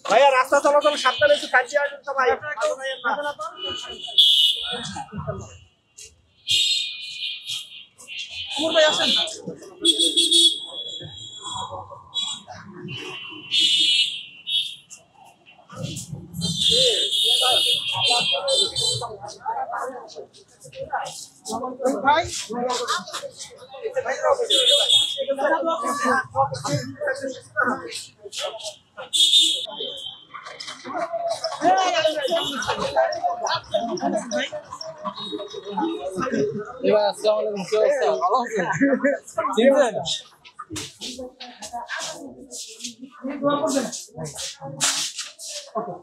ভাইয়া রাস্তা চলাচল সাবধানে একটু সাইড দিয়ে আসুন সবাই। ওমর ভাই আসেন। ভাই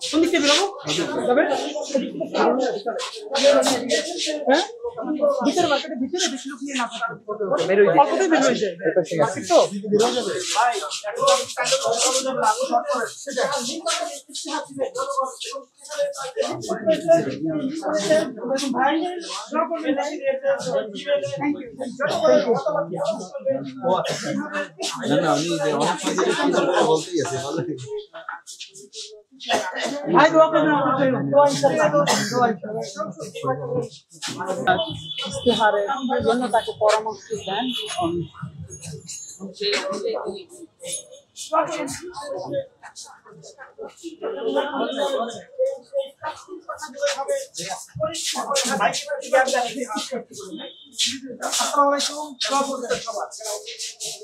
কোন দিকে বেরোবো? ভিতরে মার্কেটের ভিতরে বেশি লোক নিয়ে না অল্পতেই বের হয়ে যায় তো ভাই ইস্তেহারের জন্য তাকে পরামর্শ দেন।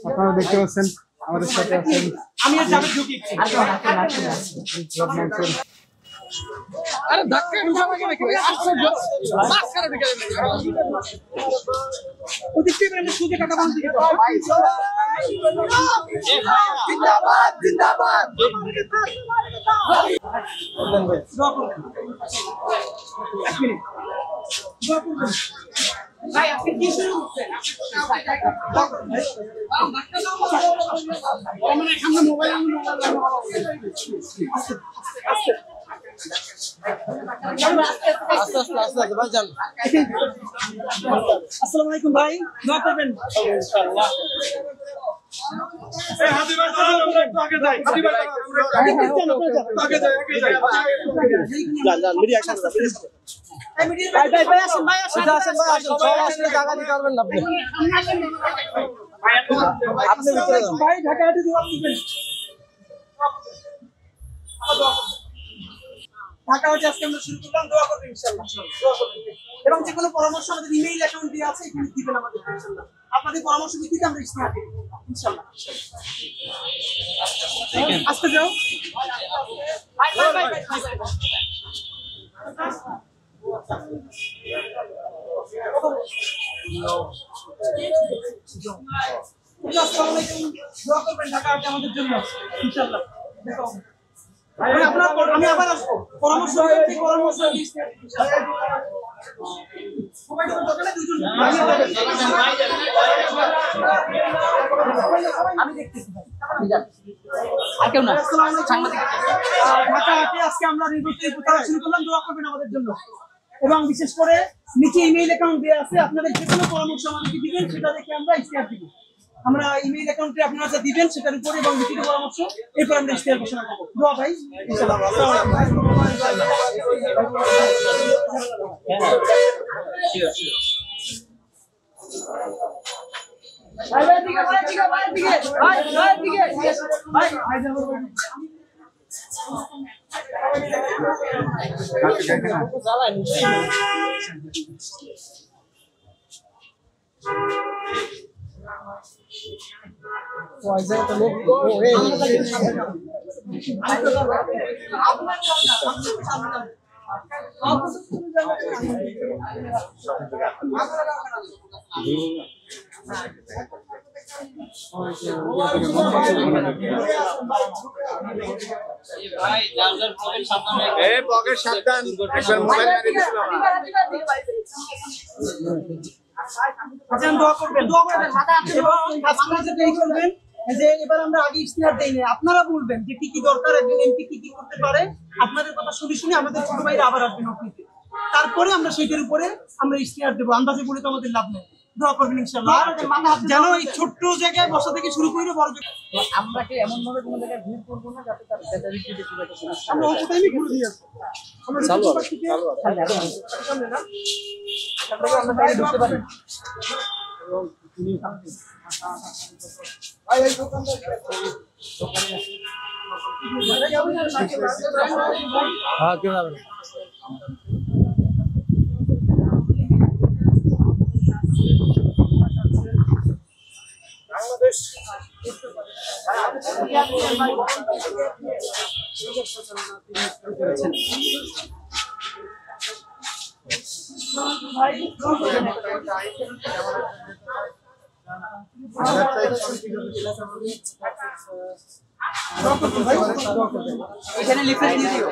আপনারা দেখতে পাচ্ছেন আমাদের সাথে আছেন আমি আর যাবে ঢুকি আরে ধাক্কা ঢুকাবে নাকি ভাই আশ্চর্য পাস করে ঢুকে ওদিকে আমরা সুজে কাটা বাঁধ দিকে তো ভাই জিন্দাবাদ জিন্দাবাদ ভাই আপনি কি শুরু করছেন আমরা সামনে মোবাইল আসসালামু আলাইকুম ভাই দোয়া করবেন ইনশাআল্লাহ এই হাদিবার আমরা একটু আগে যাই হাদিবার আগে যাই যান মিডিয়া একসাথে যান এই মিডিয়া ভাই আসেন ভাই আসেন সবাই আসলে জায়গা দিতে পারবেন না আপনি ভিতরে যান ভাই ঢাকা হাটি দোয়া করবেন ঢাকা হাটি আজকে আমরা শুরু করলাম দোয়া করবেন ইনশাআল্লাহ দোয়া করবেন এবং যে কোনো পরামর্শ আমাদের ইমেইল অ্যাকাউন্ট দিয়ে আছে এখানে দিবেন আমাদের ইনশাআল্লাহ আপনাদের পরামর্শ ভিত্তিতে আমরা ইস্তেহার দেব ইনশাআল্লাহ আজকে যাও বাই বাই বাই আসসালামু আলাইকুম দোয়া করবেন ঢাকা হাটি আমাদের জন্য ইনশাআল্লাহ দেখো আমি আবার আসবো পরামর্শ আমি দেখতেছি আজকে আমরা নির্বাচনী প্রচারণা শুরু করলাম দোয়া করবেন আমাদের জন্য এবং বিশেষ করে নিচে ইমেইল অ্যাকাউন্ট দেওয়া আছে আপনাদের যে কোনো পরামর্শ আমাদেরকে দিবেন সেটা দেখে আমরা ইস্তেহার দিব আমরা ইমেইল অ্যাকাউন্টে আপনারা যা দিবেন সেটার উপরে এবং লিখিত পরামর্শ এরপর আমরা ইস্তেহার ঘোষণা করব দোয়া ভাই ইনশাআল্লাহ ভাই ভাই দিকে ভাই পকেট সাবধান মোবাইল মেরে দিছিল দোয়া করবেন এবং আপনারা যেটা করবেন যে এবার আমরা আগে ইস্তেহার দেই না আপনারা বলবেন যে কি কি দরকার একজন এমপি কি কি করতে পারে আপনাদের কথা শুনে আমাদের ছোট ভাইরা আবার আসবেন অফিসে তারপরে আমরা সেটার উপরে আমরা ইস্তেহার দেব আন্দাজে বলে তো আমাদের লাভ নেই দোয়া করবেন ইনশাআল্লাহ। যেন এই ছোট্ট জায়গায় বসা থেকে শুরু করে বড় জায়গায় আমরা কি এমন ভাবে কোনো জায়গায় ভিড় করবো না যাতে তার ফ্যাসিলিটি বেশি একটা সমস্যা আমরা অল্প টাইমে ঘুরে দিয়ে আসবো। আমরা চালু ঢুকতে হবে, পারছি কি? চালু হবে। সামনে না? আমরা বাইরে ঢুকতে পারি হ্যাঁ কেউ যাবে না এখানে লিফলেট দিয়ে দিও।